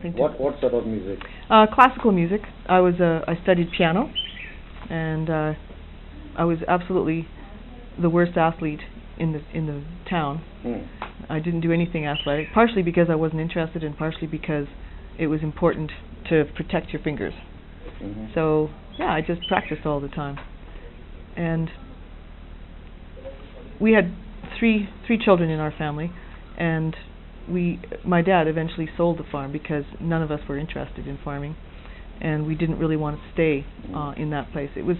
something to... What sort of music? Classical music. I studied piano, and I was absolutely the worst athlete in the town. I didn't do anything athletic, partially because I wasn't interested, and partially because it was important to protect your fingers. So yeah, I just practiced all the time. And we had three children in our family, and my dad eventually sold the farm because none of us were interested in farming, and we didn't really want to stay in that place. It was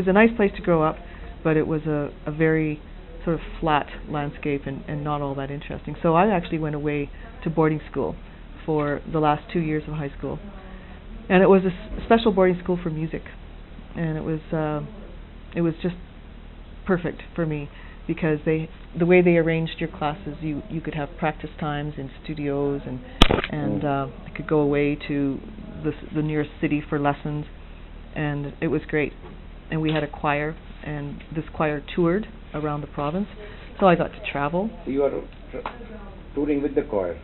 a nice place to grow up, but it was a very sort of flat landscape and not all that interesting. So I actually went away to boarding school for the last 2 years of high school, and it was a special boarding school for music, and it was just perfect for me because the way they arranged your classes, you could have practice times in studios, and I could go away to the nearest city for lessons, and it was great. And we had a choir, and this choir toured around the province, so I got to travel. You are touring with the choir?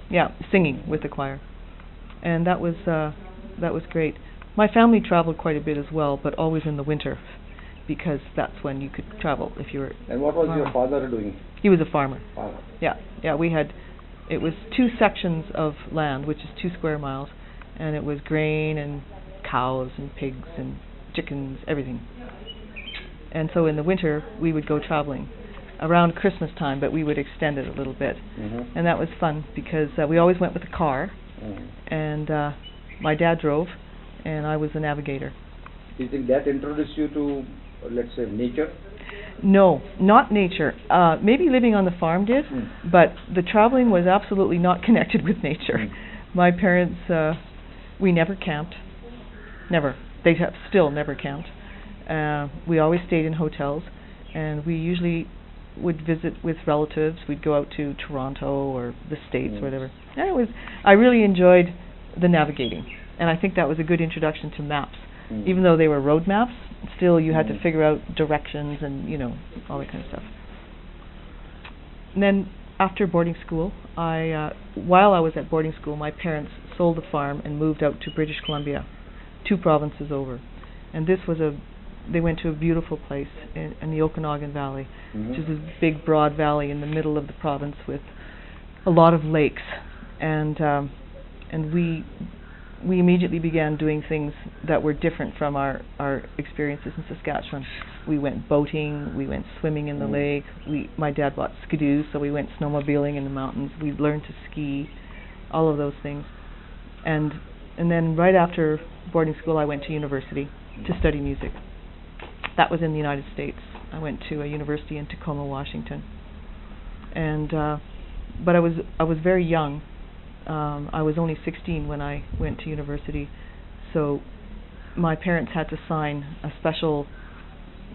Yeah, singing with the choir, and that was great. My family traveled quite a bit as well, but always in the winter, because that's when you could travel if you were... And what was your father doing? He was a farmer. Farmer. Yeah, it was 2 sections of land, which is 2 square miles, and it was grain and cows and pigs and chickens, everything. And so in the winter, we would go traveling around Christmas time, but we would extend it a little bit. And that was fun because we always went with a car, and my dad drove, and I was the navigator. Do you think that introduced you to, let's say, nature? No, not nature. Maybe living on the farm did, but the traveling was absolutely not connected with nature. My parents, we never camped. Never. They have still never camped. We always stayed in hotels, and we usually would visit with relatives. We'd go out to Toronto or the States, or whatever. And I really enjoyed the navigating, and I think that was a good introduction to maps. Even though they were road maps, still you had to figure out directions and, all that kind of stuff. And then after boarding school, while I was at boarding school, my parents sold the farm and moved out to British Columbia, 2 provinces over. And they went to a beautiful place in the Okanagan Valley, which is this big broad valley in the middle of the province with a lot of lakes. And we immediately began doing things that were different from our experiences in Saskatchewan. We went boating, we went swimming in the lake. My dad bought skidoos, so we went snowmobiling in the mountains. We learned to ski, all of those things. And then right after boarding school, I went to university to study music. That was in the United States. I went to a university in Tacoma, Washington. And but I was very young. I was only 16 when I went to university, so my parents had to sign a special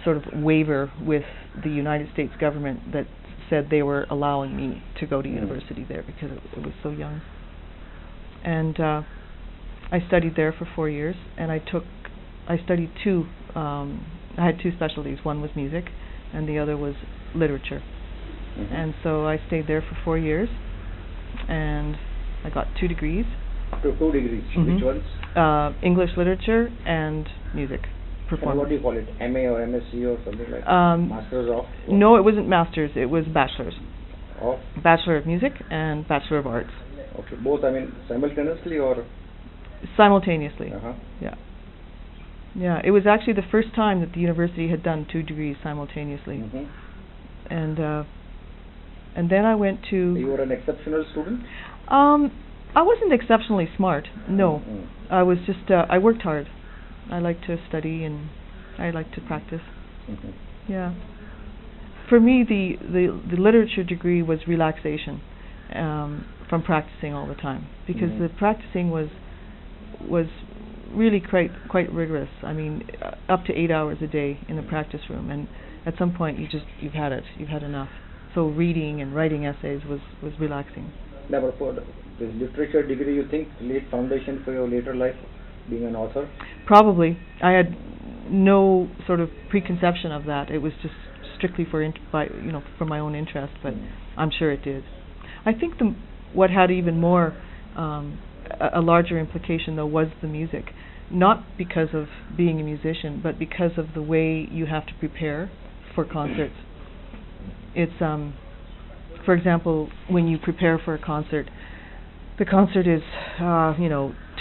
sort of waiver with the United States government that said they were allowing me to go to university there because it was so young. And I studied there for 4 years, and I studied I had 2 specialties. One was music, and the other was literature. And so I stayed there for 4 years, and I got 2 degrees. 2 degrees. Which ones? English literature and music performance. And what do you call it? MA or MSc or something like that? Masters of? No, it wasn't masters. It was bachelors. Of? Bachelor of Music and Bachelor of Arts. Okay, both, simultaneously or? Simultaneously. Yeah, it was actually the first time that the university had done 2 degrees simultaneously. And then I went to... You were an exceptional student? I wasn't exceptionally smart, no. I was just, I worked hard. I liked to study and I liked to practice. Yeah. For me, the literature degree was relaxation from practicing all the time, because the practicing was really quite rigorous. I mean, up to 8 hours a day in the practice room, and at some point you've had it. You've had enough. So reading and writing essays was relaxing. Never for the literature degree, you think laid foundation for your later life, being an author? Probably. I had no sort of preconception of that. It was just strictly for my own interest, but I'm sure it did. I think what had even more a larger implication, though, was the music. Not because of being a musician, but because of the way you have to prepare for concerts. It's, for example, when you prepare for a concert, the concert is,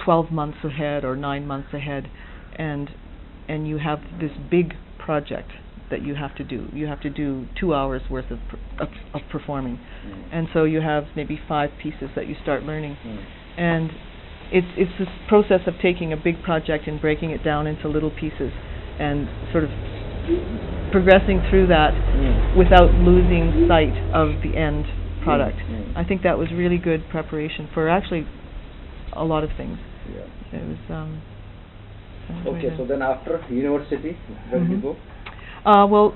12 months ahead or 9 months ahead, and you have this big project that you have to do. You have to do 2 hours worth of performing, and so you have maybe 5 pieces that you start learning, and it's this process of taking a big project and breaking it down into little pieces, and sort of progressing through that without losing sight of the end product. I think that was really good preparation for actually a lot of things. It was. Okay, so then after university, where did you go? Well,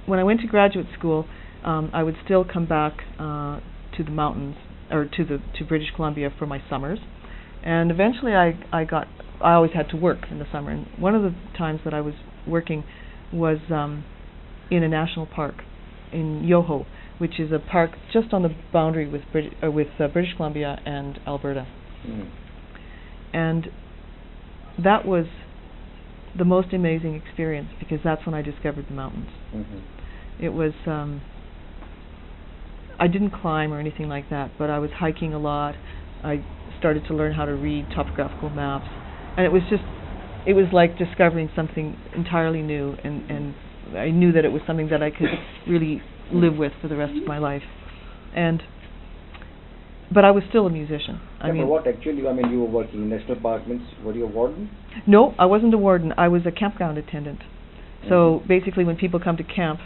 when I went to graduate school, I would still come back to the mountains, or to British Columbia for my summers, and eventually I always had to work in the summer, and one of the times that I was working was in a national park in Yoho, which is a park just on the boundary with British Columbia and Alberta, and that was the most amazing experience, because that's when I discovered the mountains. It was, I didn't climb or anything like that, but I was hiking a lot. I started to learn how to read topographical maps, and it was like discovering something entirely new, and I knew that it was something that I could really live with for the rest of my life. But I was still a musician. But what actually, you were working in national park, means were you a warden? No, I wasn't a warden. I was a campground attendant. So basically when people come to camp,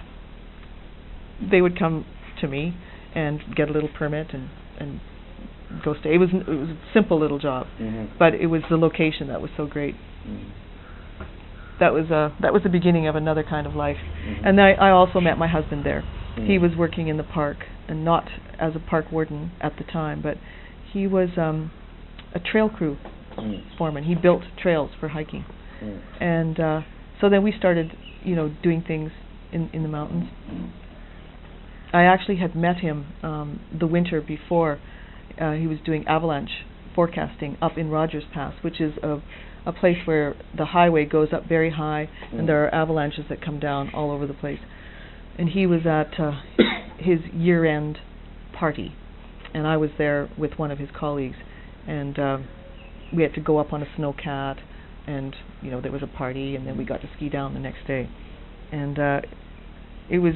they would come to me and get a little permit and go stay. It was a simple little job, but it was the location that was so great. That was the beginning of another kind of life. And I also met my husband there. He was working in the park, and not as a park warden at the time, but he was a trail crew foreman. He built trails for hiking, and so then we started, doing things in the mountains. I actually had met him the winter before. He was doing avalanche forecasting up in Rogers Pass, which is a place where the highway goes up very high, and there are avalanches that come down all over the place. And he was at his year-end party, and I was there with one of his colleagues, and we had to go up on a snowcat, and there was a party, and then we got to ski down the next day. And it was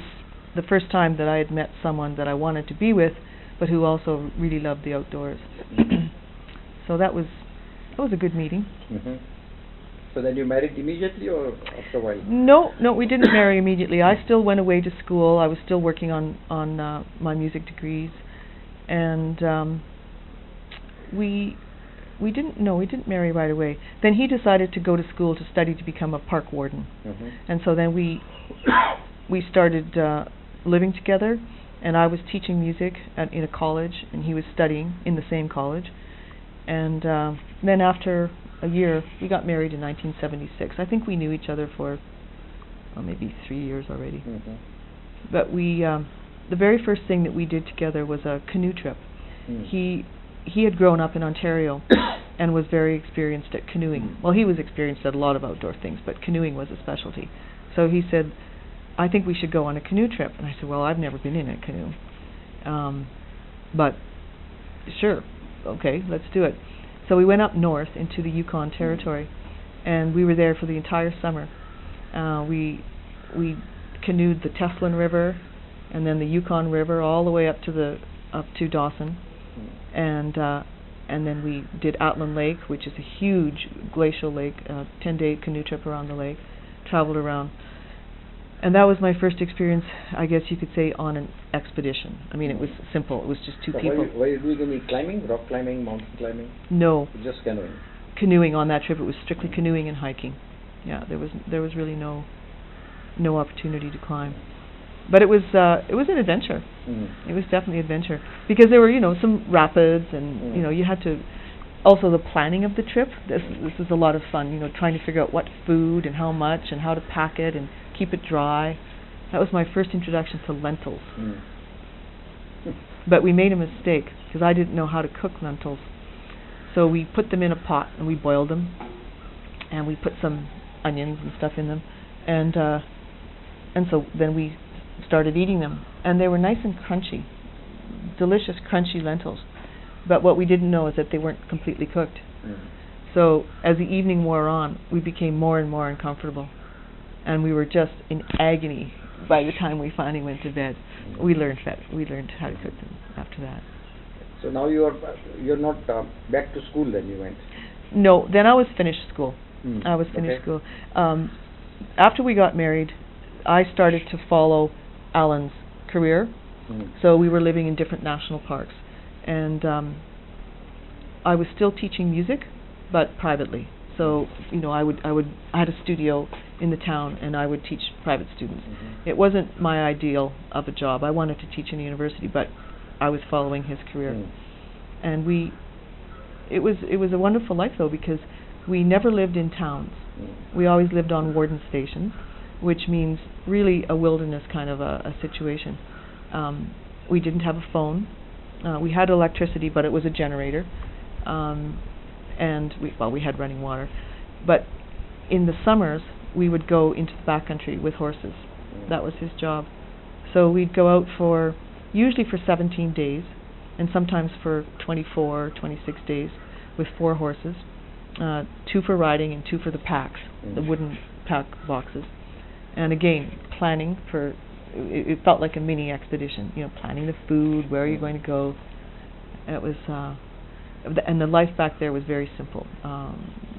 the first time that I had met someone that I wanted to be with, but who also really loved the outdoors. So that was a good meeting. So then you married immediately, or after a while? No, we didn't marry immediately. I still went away to school. I was still working on my music degrees, and we didn't marry right away. Then he decided to go to school to study to become a park warden, and so then we started living together. And I was teaching music in a college, and he was studying in the same college. And then after a year, we got married in 1976. I think we knew each other for maybe 3 years already. But we, the very first thing that we did together was a canoe trip. He had grown up in Ontario and was very experienced at canoeing. Well, he was experienced at a lot of outdoor things, but canoeing was a specialty. So he said, I think we should go on a canoe trip. And I said, well, I've never been in a canoe. But sure, okay, let's do it. So we went up north into the Yukon Territory, and we were there for the entire summer. We canoed the Teslin River, and then the Yukon River all the way up to Dawson, and then we did Atlin Lake, which is a huge glacial lake, 10-day canoe trip around the lake, traveled around. And that was my first experience, I guess you could say, on an expedition. It was simple. It was just two people. Were you doing any climbing, rock climbing, mountain climbing? No. Just canoeing? Canoeing on that trip. It was strictly canoeing and hiking. Yeah, there was really no opportunity to climb. But it was an adventure. It was definitely an adventure. Because there were, some rapids, and, you had to... Also, the planning of the trip, this was a lot of fun, trying to figure out what food and how much and how to pack it and keep it dry. That was my first introduction to lentils. But we made a mistake, because I didn't know how to cook lentils. So we put them in a pot and we boiled them, and we put some onions and stuff in them, and so then we started eating them, and they were nice and crunchy, delicious crunchy lentils. But what we didn't know is that they weren't completely cooked. So as the evening wore on, we became more and more uncomfortable, and we were just in agony by the time we finally went to bed. We learned how to cook them after that. So now you're not back to school then, you went? No, then I was finished school. I was finished school. After we got married, I started to follow Alan's career. So we were living in different national parks, and I was still teaching music, but privately. So I had a studio in the town, and I would teach private students. It wasn't my ideal of a job. I wanted to teach in a university, but I was following his career, and it was a wonderful life though, because we never lived in towns. We always lived on warden stations, which means really a wilderness kind of a situation. We didn't have a phone. We had electricity, but it was a generator, and we had running water. But in the summers, we would go into the backcountry with horses. That was his job. So we'd go out usually for 17 days, and sometimes for 24, 26 days, with 4 horses, 2 for riding and 2 for the packs, the wooden pack boxes. And again, planning for, it felt like a mini expedition, planning the food, where are you going to go. It was, and the life back there was very simple.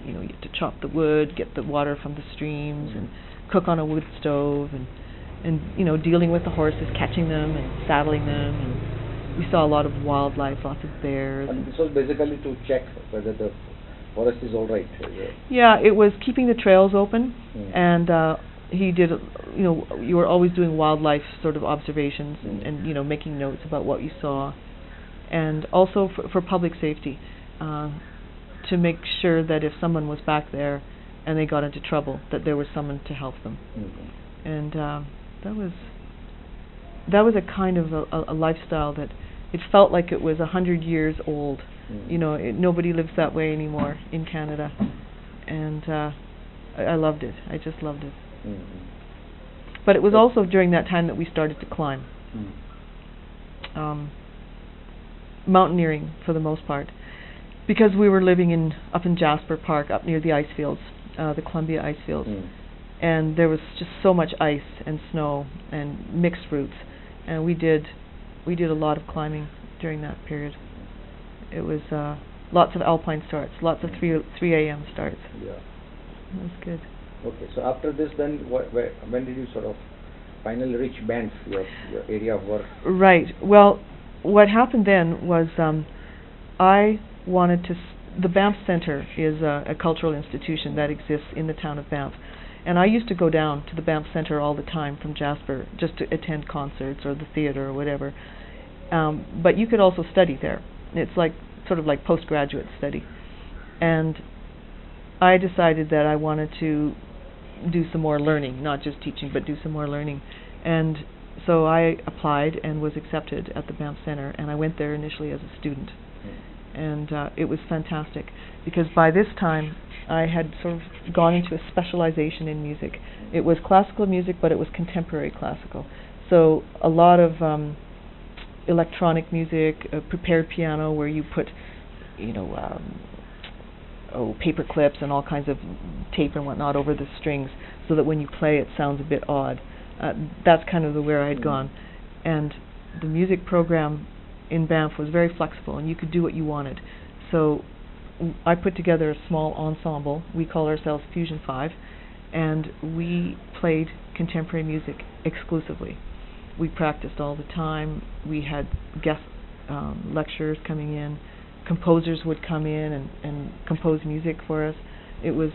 You had to chop the wood, get the water from the streams, and cook on a wood stove, and dealing with the horses, catching them and saddling them, and we saw a lot of wildlife, lots of bears. And this was basically to check whether the forest is all right. Yeah, it was keeping the trails open, and he did. You were always doing wildlife sort of observations, and making notes about what you saw, and also for public safety, to make sure that if someone was back there and they got into trouble, that there was someone to help them, and. That was a kind of a lifestyle that it felt like it was 100 years old. Nobody lives that way anymore in Canada, and I loved it. I just loved it. But it was also during that time that we started to climb. Mountaineering for the most part, because we were living up in Jasper Park, up near the ice fields, the Columbia ice fields. And there was just so much ice and snow and mixed routes, and we did a lot of climbing during that period. It was lots of alpine starts, lots of 3 a.m. starts. Yeah, it was good. Okay, so after this, then when did you sort of finally reach Banff, your area of work? Right. Well, what happened then was I wanted to. The Banff Centre is a cultural institution that exists in the town of Banff. And I used to go down to the Banff Centre all the time from Jasper just to attend concerts or the theatre or whatever. But you could also study there. It's sort of like postgraduate study. And I decided that I wanted to do some more learning, not just teaching, but do some more learning. And so I applied and was accepted at the Banff Centre, and I went there initially as a student. And it was fantastic, because by this time I had sort of gone into a specialization in music. It was classical music, but it was contemporary classical. So a lot of electronic music, prepared piano, where you put, paper clips and all kinds of tape and whatnot over the strings, so that when you play it sounds a bit odd. That's kind of where I had gone. And the music program in Banff was very flexible, and you could do what you wanted. So I put together a small ensemble. We call ourselves Fusion 5, and we played contemporary music exclusively. We practiced all the time. We had guest lecturers coming in. Composers would come in and compose music for us. It was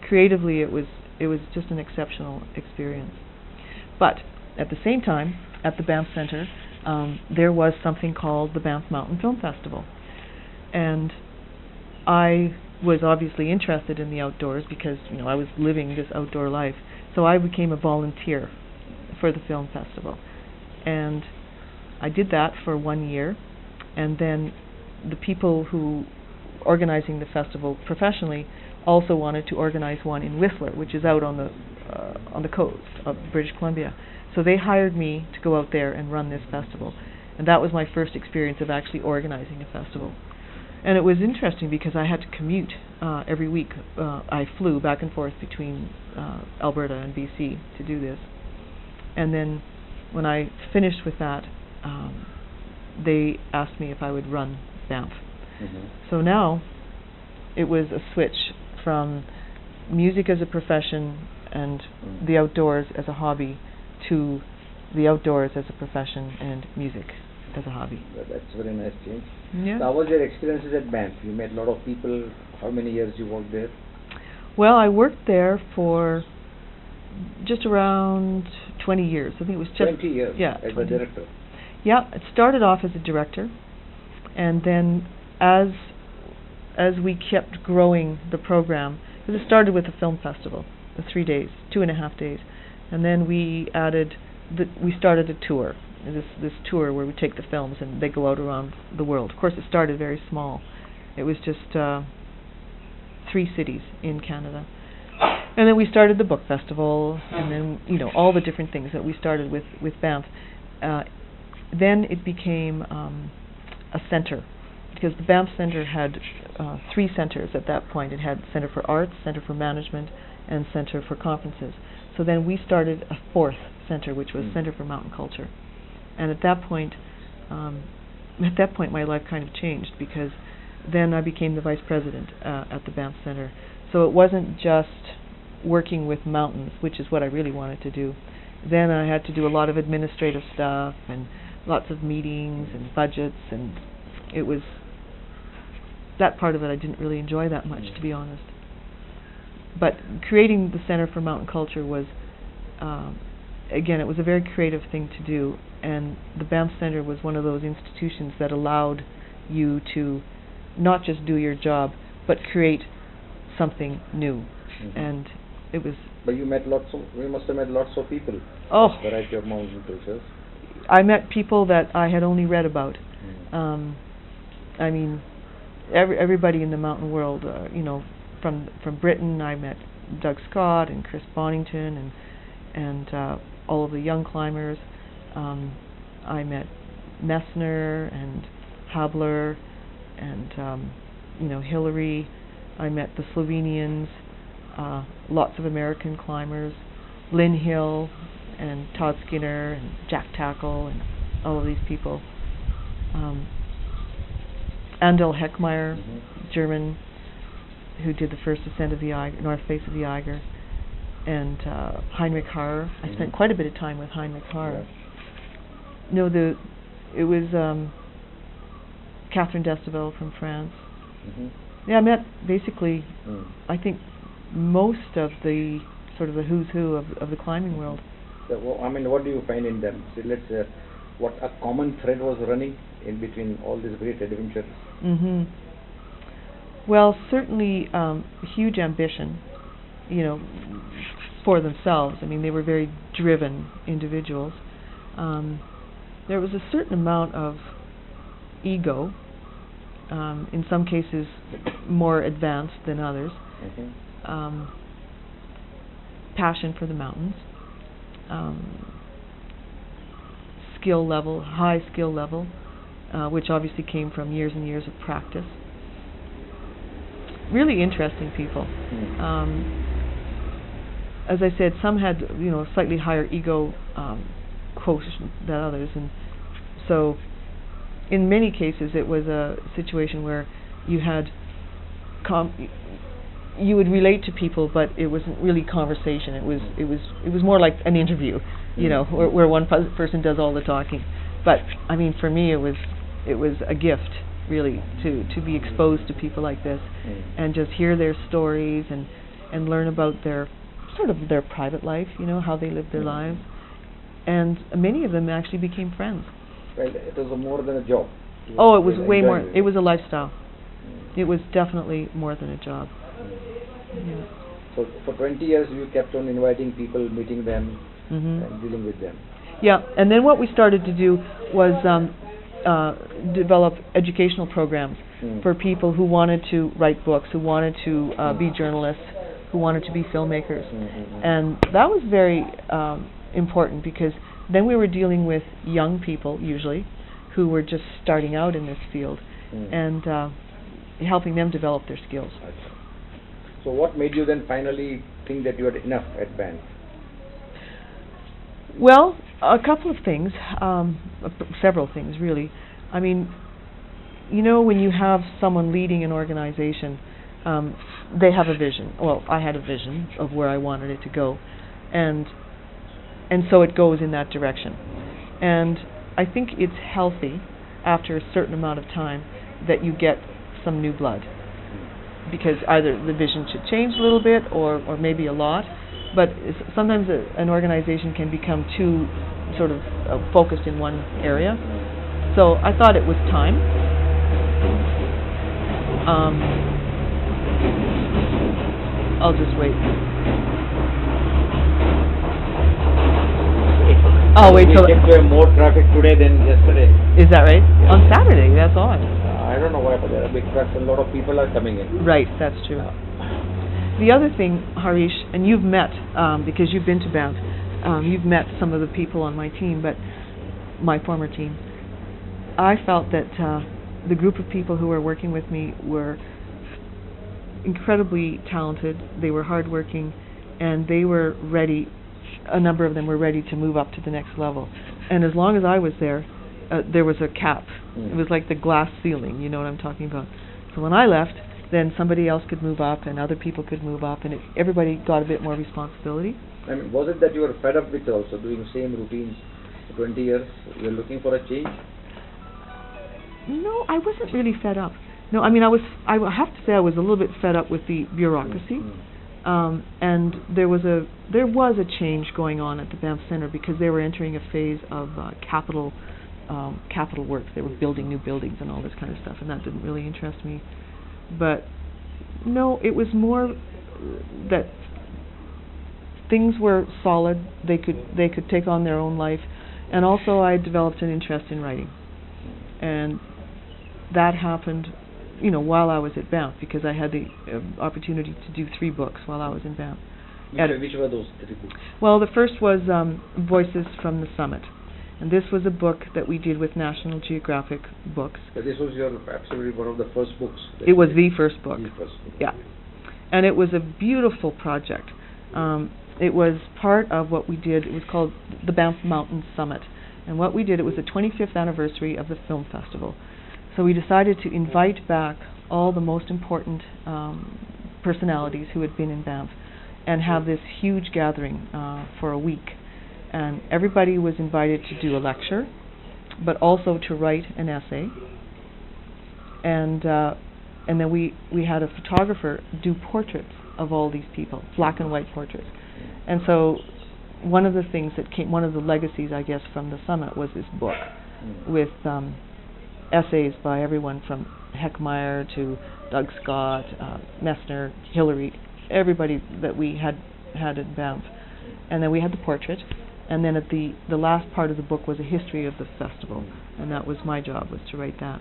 creatively, it was just an exceptional experience. But at the same time, at the Banff Centre, there was something called the Banff Mountain Film Festival, and I was obviously interested in the outdoors because I was living this outdoor life. So I became a volunteer for the film festival, and I did that for 1 year, and then the people who organizing the festival professionally, also wanted to organize one in Whistler, which is out on the coast of British Columbia. So they hired me to go out there and run this festival. And that was my first experience of actually organizing a festival. And it was interesting because I had to commute every week. I flew back and forth between Alberta and BC to do this. And then when I finished with that, they asked me if I would run Banff. So now it was a switch from music as a profession and the outdoors as a hobby to the outdoors as a profession and music as a hobby. That's a very nice change. Yeah. So how was your experiences at Banff? You met a lot of people. How many years you worked there? Well, I worked there for just around 20 years. I think it was just 20 years. Yeah, as a director. Yeah, it started off as a director, and then as we kept growing the program, because it started with a film festival, the 3 days, 2.5 days, and then we started a tour, this tour where we take the films and they go out around the world. Of course, it started very small. It was just 3 cities in Canada. And then we started the book festival, and then, all the different things that we started with Banff. Then it became a center, because the Banff Centre had 3 centers at that point. It had Centre for Arts, Centre for Management, and Centre for Conferences. So then we started a 4th center, which was Centre for Mountain Culture. And at that point my life kind of changed, because then I became the vice president at the Banff Centre. So it wasn't just working with mountains, which is what I really wanted to do. Then I had to do a lot of administrative stuff and lots of meetings and budgets, and it was that part of it I didn't really enjoy that much, to be honest. But creating the Centre for Mountain Culture was, again, it was a very creative thing to do, and the Banff Centre was one of those institutions that allowed you to not just do your job, but create something new. And it was... But you must have met lots of people. Oh! Variety of mountain cultures. I met people that I had only read about. I mean, everybody in the mountain world, from Britain, I met Doug Scott and Chris Bonington and all of the young climbers. I met Messner and Habler and Hillary. I met the Slovenians, lots of American climbers, Lynn Hill and Todd Skinner and Jack Tackle and all of these people. Andel Heckmeyer, German, who did the first ascent of the Eiger, north face of the Eiger, and Heinrich Haar. I spent quite a bit of time with Heinrich Haar. It was Catherine Destavel from France. Yeah, I met basically, I think, most of the sort of the who's who of the climbing world. So, what do you find in them? So let's what a common thread was running in between all these great adventures. Well, certainly huge ambition, for themselves. I mean, they were very driven individuals. There was a certain amount of ego, in some cases more advanced than others. Passion for the mountains, skill level, high skill level, which obviously came from years and years of practice. Really interesting people. As I said, some had slightly higher ego quotient than others, and so in many cases it was a situation where you had you would relate to people, but it wasn't really conversation. It was more like an interview, where one person does all the talking. But I mean, for me, it was a gift, really, to be exposed to people like this and just hear their stories and learn about their private life, how they live their lives. And many of them actually became friends. Well, it was more than a job. It was way more. It was a lifestyle. It was definitely more than a job. Yeah. So for 20 years you kept on inviting people, meeting them, and dealing with them. Yeah, and then what we started to do was develop educational programs for people who wanted to write books, who wanted to be journalists, who wanted to be filmmakers. And that was very important, because then we were dealing with young people, usually, who were just starting out in this field, and helping them develop their skills. So what made you then finally think that you had enough at Banff? Well, a couple of things, several things really. I mean, you know, when you have someone leading an organization, they have a vision. Well, I had a vision of where I wanted it to go, and so it goes in that direction. And I think it's healthy after a certain amount of time that you get some new blood, because either the vision should change a little bit or maybe a lot, but sometimes an organization can become too sort of focused in one area. So I thought it was time. I'll just wait. Oh, wait till... We have more traffic today than yesterday. Is that right? Yeah. On Saturday, that's odd. I don't know why, but there are big trucks and a lot of people are coming in. Right, that's true. The other thing, Harish, and you've met, because you've been to Banff, you've met some of the people on my team, but my former team. I felt that the group of people who were working with me were incredibly talented, they were hardworking, and they were ready, a number of them were ready to move up to the next level. And as long as I was there, there was a cap. It was like the glass ceiling, you know what I'm talking about. So when I left, then somebody else could move up and other people could move up, and everybody got a bit more responsibility. I mean, was it that you were fed up with also doing the same routines for 20 years? You were looking for a change? No, I wasn't really fed up. No, I mean, I have to say I was a little bit fed up with the bureaucracy. And there was a change going on at the Banff Centre, because they were entering a phase of capital works. They were building new buildings and all this kind of stuff, and that didn't really interest me. But no, it was more that things were solid. They could take on their own life, and also I developed an interest in writing, and that happened, you know, while I was at Banff, because I had the opportunity to do 3 books while I was in Banff. Which were those 3 books? Well, the first was Voices from the Summit, and this was a book that we did with National Geographic Books. So this was your absolutely one of the first books? It was the first book. The first book. Yeah. And it was a beautiful project. It was part of what we did. It was called the Banff Mountain Summit. And what we did, it was the 25th anniversary of the film festival. So we decided to invite back all the most important personalities who had been in Banff and have this huge gathering for a week. And everybody was invited to do a lecture, but also to write an essay. And then we had a photographer do portraits of all these people, black and white portraits. And so one of the things that came, one of the legacies, I guess, from the summit was this book with essays by everyone from Heckmeyer to Doug Scott, Messner, Hillary, everybody that we had in Banff. And then we had the portrait, and then at the last part of the book was a history of the festival, and that was my job, was to write that.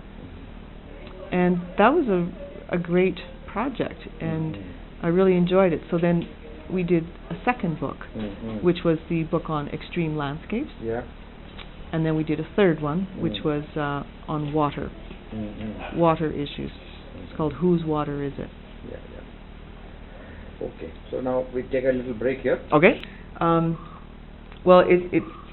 And that was a great project, and I really enjoyed it. So then we did a second book, which was the book on extreme landscapes. Yeah. And then we did a third one, which was on water, water issues. It's called Whose Water Is It? Yeah. Okay, so now we take a little break here. Okay. Well,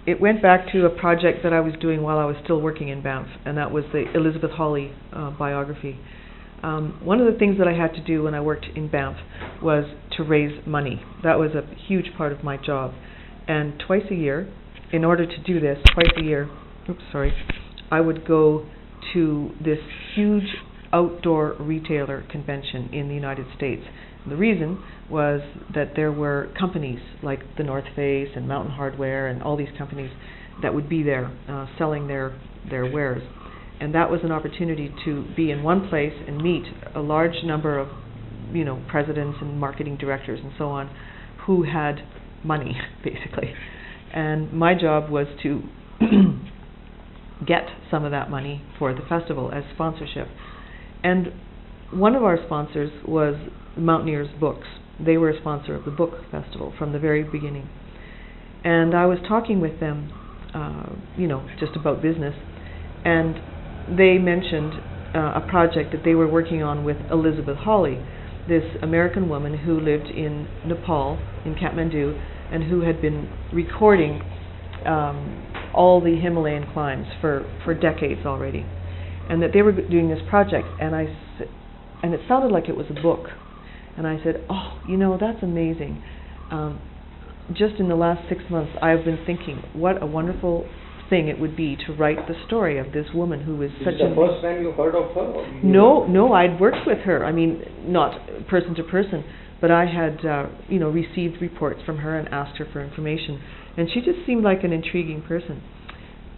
it went back to a project that I was doing while I was still working in Banff, and that was the Elizabeth Hawley biography. One of the things that I had to do when I worked in Banff was to raise money. That was a huge part of my job. And twice a year, in order to do this, I would go to this huge outdoor retailer convention in the United States. And the reason was that there were companies like the North Face and Mountain Hardwear and all these companies that would be there selling their wares. And that was an opportunity to be in one place and meet a large number of, presidents and marketing directors and so on who had money, basically. And my job was to get some of that money for the festival as sponsorship. And one of our sponsors was Mountaineers Books. They were a sponsor of the book festival from the very beginning. And I was talking with them, just about business, and they mentioned a project that they were working on with Elizabeth Hawley, this American woman who lived in Nepal, in Kathmandu, and who had been recording all the Himalayan climbs for decades already, and that they were doing this project. And it sounded like it was a book. And I said, oh, that's amazing. Just in the last 6 months, I've been thinking what a wonderful thing it would be to write the story of this woman who was such a... Is this the first time you heard of her? No, I'd worked with her. I mean, not person to person, but I had, received reports from her and asked her for information. And she just seemed like an intriguing person.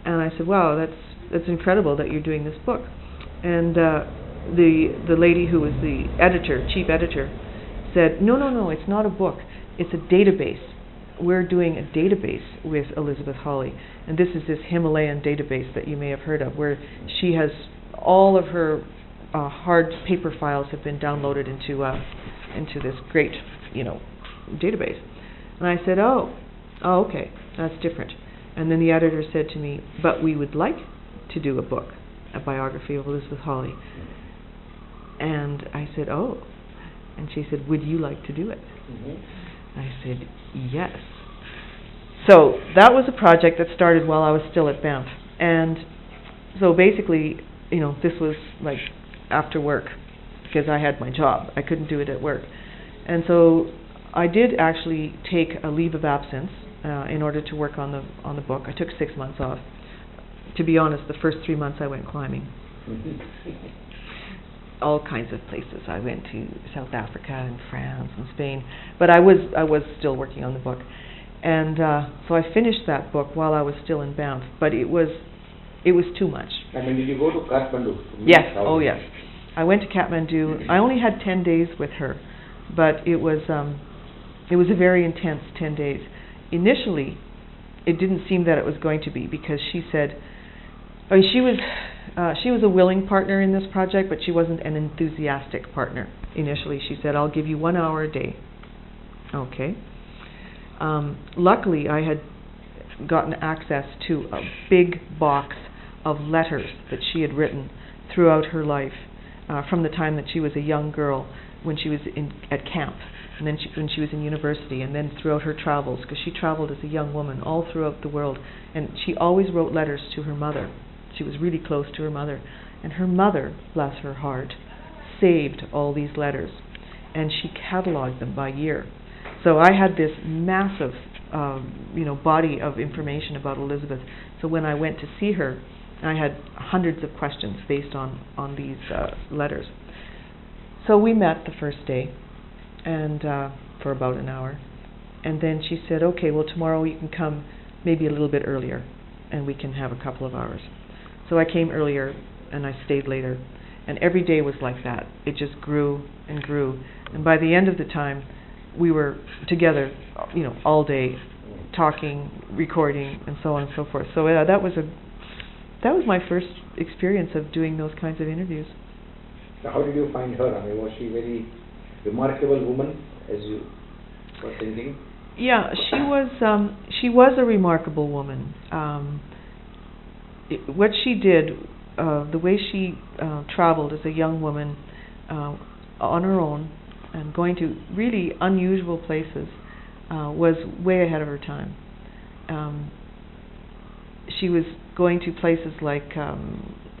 And I said, wow, that's incredible that you're doing this book. And the lady who was the chief editor, said, no, it's not a book. It's a database. We're doing a database with Elizabeth Hawley. And this is this Himalayan database that you may have heard of, where she has all of her hard paper files have been downloaded into this great, database. And I said, oh, okay, that's different. And then the editor said to me, but we would like to do a book, a biography of Elizabeth Hawley. And I said, oh. And she said, would you like to do it? Mm-hmm. I said, yes. So that was a project that started while I was still at Banff. And so basically, this was like after work, because I had my job. I couldn't do it at work. And so I did actually take a leave of absence in order to work on the book. I took 6 months off. To be honest, the first 3 months I went climbing. All kinds of places. I went to South Africa and France and Spain, but I was still working on the book. And so I finished that book while I was still in Banff, but it was too much. I mean, did you go to Kathmandu? Yes. Oh, yes. I went to Kathmandu. I only had 10 days with her, but it was a very intense 10 days. Initially, it didn't seem that it was going to be, because she said, she was a willing partner in this project, but she wasn't an enthusiastic partner. Initially, she said, I'll give you 1 hour a day. Okay. Luckily, I had gotten access to a big box of letters that she had written throughout her life, from the time that she was a young girl when she was at camp, and then when she was in university, and then throughout her travels, because she traveled as a young woman all throughout the world, and she always wrote letters to her mother. She was really close to her mother, and her mother, bless her heart, saved all these letters, and she cataloged them by year. So I had this massive, body of information about Elizabeth. So when I went to see her, I had hundreds of questions based on these letters. So we met the first day, and for about an hour, and then she said, okay, well, tomorrow you can come maybe a little bit earlier, and we can have a couple of hours. So I came earlier, and I stayed later, and every day was like that. It just grew and grew, and by the end of the time, we were together, all day, talking, recording, and so on and so forth. So that was my first experience of doing those kinds of interviews. So how did you find her? I mean, was she a very remarkable woman, as you were thinking? Yeah, she was a remarkable woman. What she did, the way she traveled as a young woman on her own and going to really unusual places was way ahead of her time. She was going to places like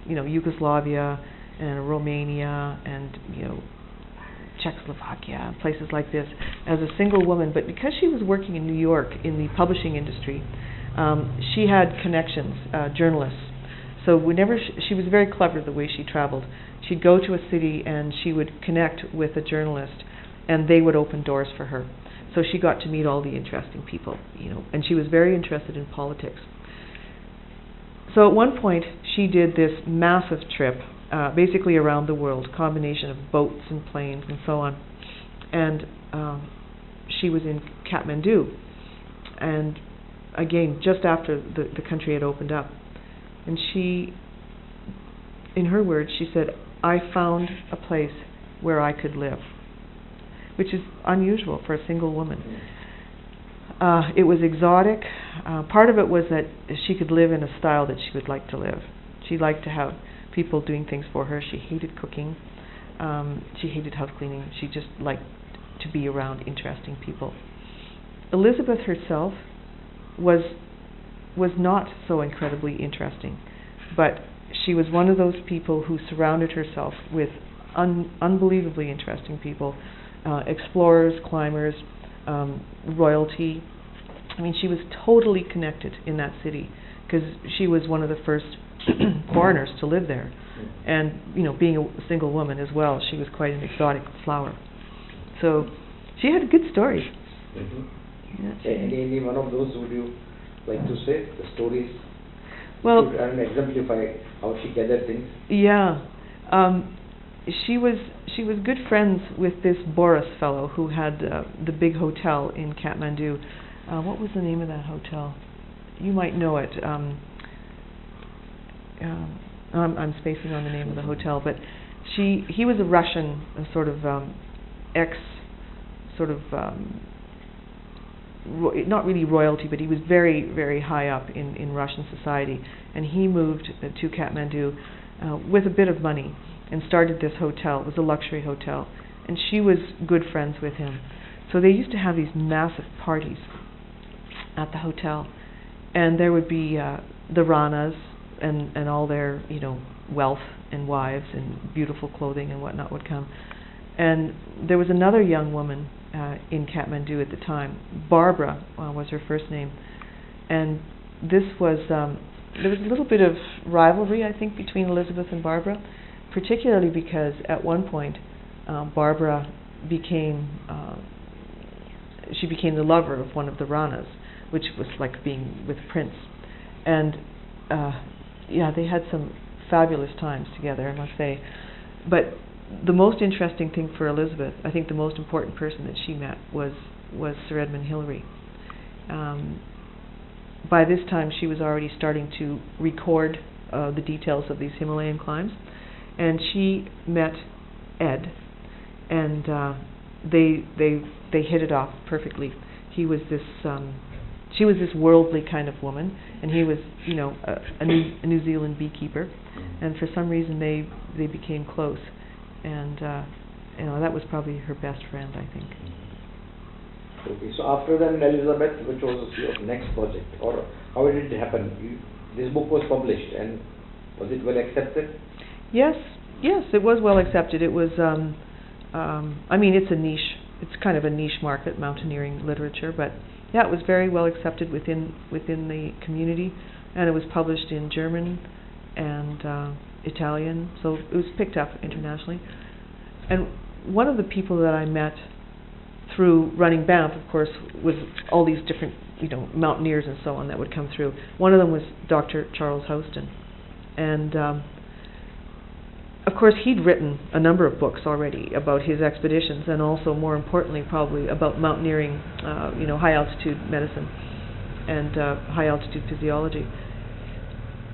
Yugoslavia and Romania and Czechoslovakia, places like this, as a single woman. But because she was working in New York in the publishing industry, she had connections, journalists. So whenever she was very clever the way she traveled. She'd go to a city and she would connect with a journalist, and they would open doors for her. So she got to meet all the interesting people, and she was very interested in politics. So at one point she did this massive trip, basically around the world, combination of boats and planes and so on. And she was in Kathmandu, and again, just after the country had opened up. And she, in her words, she said, "I found a place where I could live," which is unusual for a single woman. It was exotic. Part of it was that she could live in a style that she would like to live. She liked to have people doing things for her. She hated cooking. She hated house cleaning. She just liked to be around interesting people. Elizabeth herself was not so incredibly interesting, but she was one of those people who surrounded herself with unbelievably interesting people, explorers, climbers, royalty. I mean, she was totally connected in that city because she was one of the first foreigners to live there. And, you know, being a single woman as well, she was quite an exotic flower. So she had good stories. Yeah. Any one of those would you like to say, the stories? Well, to exemplify how she gathered things. Yeah. She was good friends with this Boris fellow who had the big hotel in Kathmandu. What was the name of that hotel? You might know it. I'm spacing on the name of the hotel, but he was a Russian, a sort of ex, sort of not really royalty, but he was very, very high up in Russian society, and he moved to Kathmandu with a bit of money and started this hotel. It was a luxury hotel, and she was good friends with him. So they used to have these massive parties at the hotel, and there would be the Ranas and all their, you know, wealth and wives and beautiful clothing and whatnot would come. And there was another young woman in Kathmandu at the time. Barbara was her first name, and this was there was a little bit of rivalry, I think, between Elizabeth and Barbara, particularly because at one point Barbara became the lover of one of the Ranas, which was like being with a prince. And yeah, they had some fabulous times together, I must say. But the most interesting thing for Elizabeth, I think the most important person that she met was Sir Edmund Hillary. By this time she was already starting to record the details of these Himalayan climbs, and she met Ed, and they hit it off perfectly. He was this she was this worldly kind of woman, and he was, you know, a New Zealand beekeeper, and for some reason they became close. And you know, that was probably her best friend, I think. Okay, so after then Elizabeth, which was your next project, or how did it happen? This book was published, and was it well accepted? Yes, it was well accepted. It was, I mean, it's a niche. It's kind of a niche market, mountaineering literature, but yeah, it was very well accepted within the community, and it was published in German and Italian, so it was picked up internationally. And one of the people that I met through running Banff, of course, was all these different, you know, mountaineers and so on that would come through. One of them was Dr. Charles Houston, and of course he'd written a number of books already about his expeditions, and also, more importantly, probably about mountaineering, you know, high altitude medicine and high altitude physiology.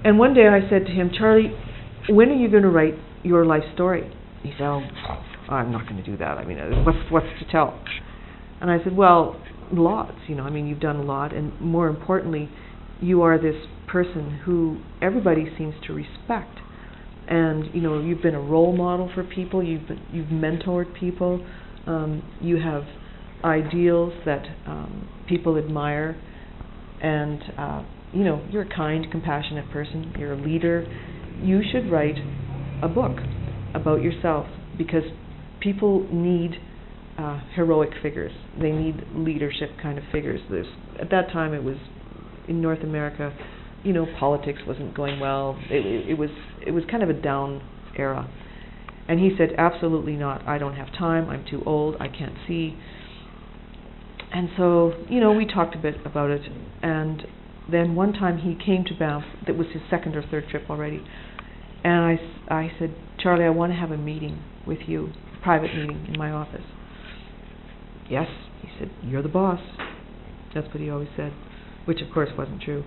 And one day I said to him, "Charlie, when are you going to write your life story?" He said, "Oh, I'm not going to do that. I mean, what's to tell?" And I said, "Well, lots. You know, I mean, you've done a lot, and more importantly, you are this person who everybody seems to respect, and you know, you've been a role model for people. You've mentored people. You have ideals that people admire, and you know, you're a kind, compassionate person. You're a leader. You should write a book about yourself, because people need heroic figures. They need leadership kind of figures." At that time, it was in North America, you know, politics wasn't going well. It was kind of a down era. And he said, "Absolutely not. I don't have time. I'm too old. I can't see." And so, you know, we talked a bit about it. And then one time he came to Banff. That was his second or third trip already. And I said, "Charlie, I want to have a meeting with you, a private meeting in my office." "Yes," he said, "you're the boss." That's what he always said, which of course wasn't true.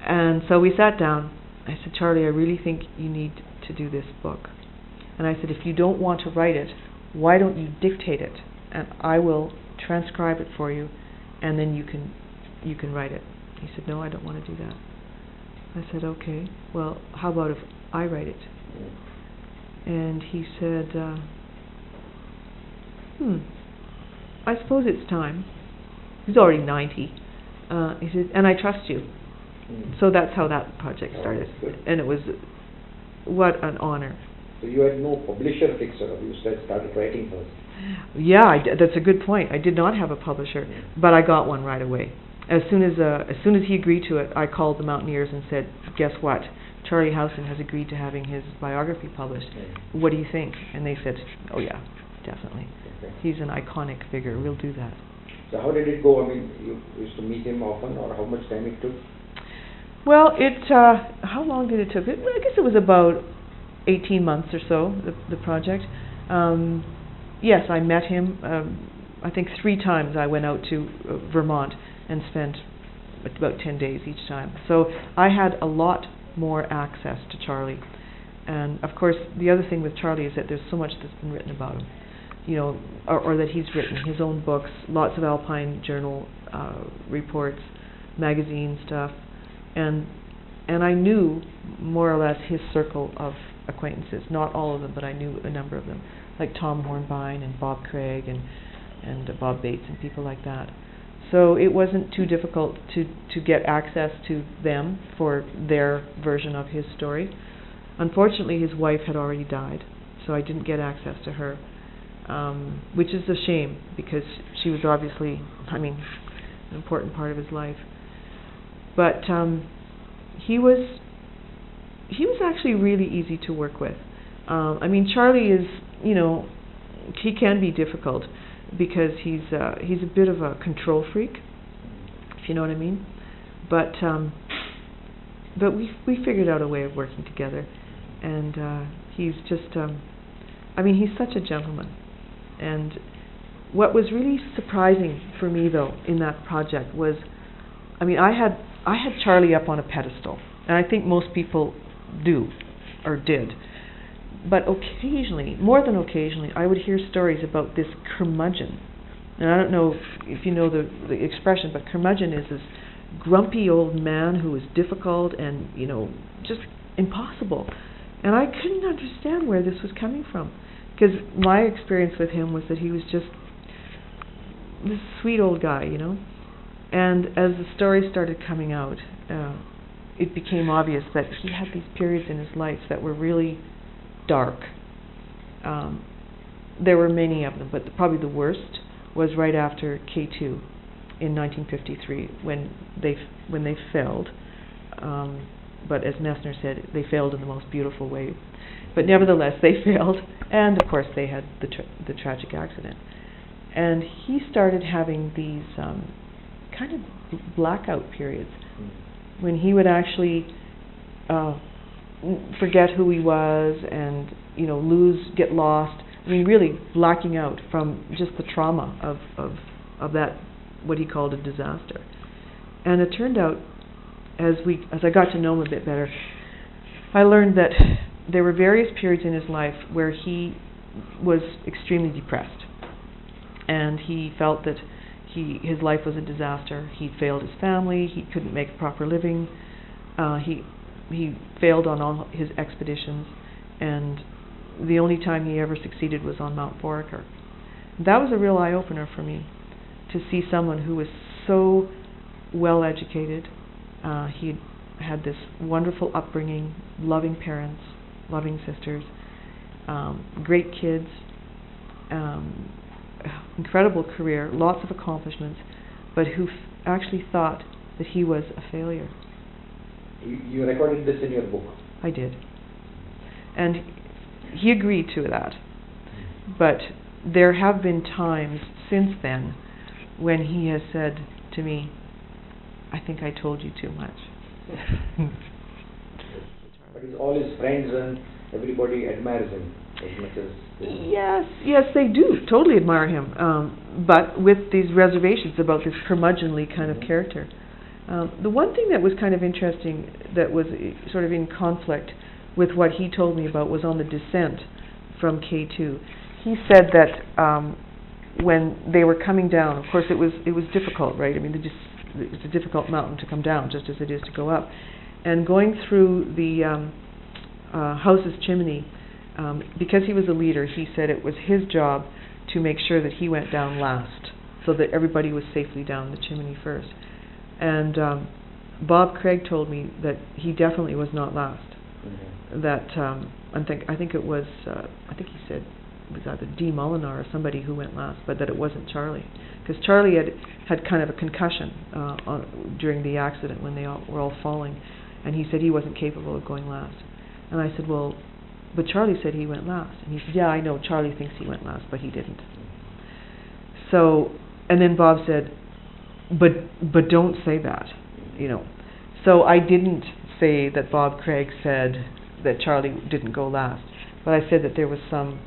And so we sat down, I said, Charlie, I really think you need to do this book. And I said, if you don't want to write it, why don't you dictate it, and I will transcribe it for you, and then you can write it. He said, no, I don't want to do that. I said, okay, well, how about if I write it? And he said, I suppose it's time. He's already 90. He said, and I trust you. So that's how that project started. And it was, what an honor. So you had no publisher fixer, you started writing first? Yeah, that's a good point. I did not have a publisher, but I got one right away. As soon as he agreed to it, I called the Mountaineers and said, guess what? Charlie Howson has agreed to having his biography published. What do you think? And they said, oh yeah, definitely. Okay. He's an iconic figure. We'll do that. So how did it go? I mean, you used to meet him often, or how much time it took? Well, how long did it take? I guess it was about 18 months or so, the project. Yes, I met him, I think 3 times I went out to Vermont and spent about 10 days each time. So I had a lot more access to Charlie. And of course, the other thing with Charlie is that there's so much that's been written about him, you know, or that he's written, his own books, lots of Alpine Journal reports, magazine stuff. And I knew more or less his circle of acquaintances, not all of them, but I knew a number of them, like Tom Hornbein and Bob Craig and Bob Bates and people like that. So it wasn't too difficult to get access to them for their version of his story. Unfortunately, his wife had already died, so I didn't get access to her, which is a shame because she was obviously, an important part of his life. But he was actually really easy to work with. Charlie is, he can be difficult because he's a bit of a control freak, if you know what I mean. But we figured out a way of working together, and he's just, he's such a gentleman. And what was really surprising for me, though, in that project was, I had Charlie up on a pedestal, and I think most people do, or did. But occasionally, more than occasionally, I would hear stories about this curmudgeon. And I don't know if you know the expression, but curmudgeon is this grumpy old man who is difficult and, just impossible. And I couldn't understand where this was coming from, because my experience with him was that he was just this sweet old guy, And as the stories started coming out, it became obvious that he had these periods in his life that were really dark. There were many of them, but probably the worst was right after K2 in 1953 when they failed. But as Messner said, they failed in the most beautiful way. But nevertheless, they failed, and of course they had the tragic accident. And he started having these kind of blackout periods when he would actually forget who he was and get lost. Really blacking out from just the trauma of that, what he called a disaster. And it turned out, as I got to know him a bit better, I learned that there were various periods in his life where he was extremely depressed, and he felt that his life was a disaster. He failed his family. He couldn't make a proper living. He failed on all his expeditions, and the only time he ever succeeded was on Mount Foraker. That was a real eye-opener for me, to see someone who was so well educated. He had this wonderful upbringing, loving parents, loving sisters, great kids, incredible career, lots of accomplishments, but who actually thought that he was a failure. You recorded this in your book? I did. And he agreed to that. But there have been times since then when he has said to me, I think I told you too much. But all his friends and everybody admires him as much as... Yes, they do totally admire him, but with these reservations about this curmudgeonly kind of character. The one thing that was kind of interesting, that was sort of in conflict with what he told me about, was on the descent from K2. He said that when they were coming down, of course it was difficult, right? I mean, it's a difficult mountain to come down, just as it is to go up. And going through the house's chimney, because he was a leader, he said it was his job to make sure that he went down last, so that everybody was safely down the chimney first. And Bob Craig told me that he definitely was not last. Mm-hmm. That I think it was I think he said it was either D. Molinar or somebody who went last, but that it wasn't Charlie, because Charlie had kind of a concussion during the accident when they were all falling, and he said he wasn't capable of going last. And I said, well, but Charlie said he went last, and he said, yeah, I know, Charlie thinks he went last, but he didn't. So, and then Bob said, but don't say that, you know. So I didn't say that Bob Craig said that Charlie didn't go last, but I said that there was some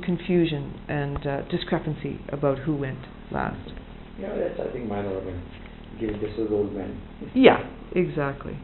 confusion and discrepancy about who went last. Yeah, that's, I think, minor. I mean, given this is old man. Yeah, exactly.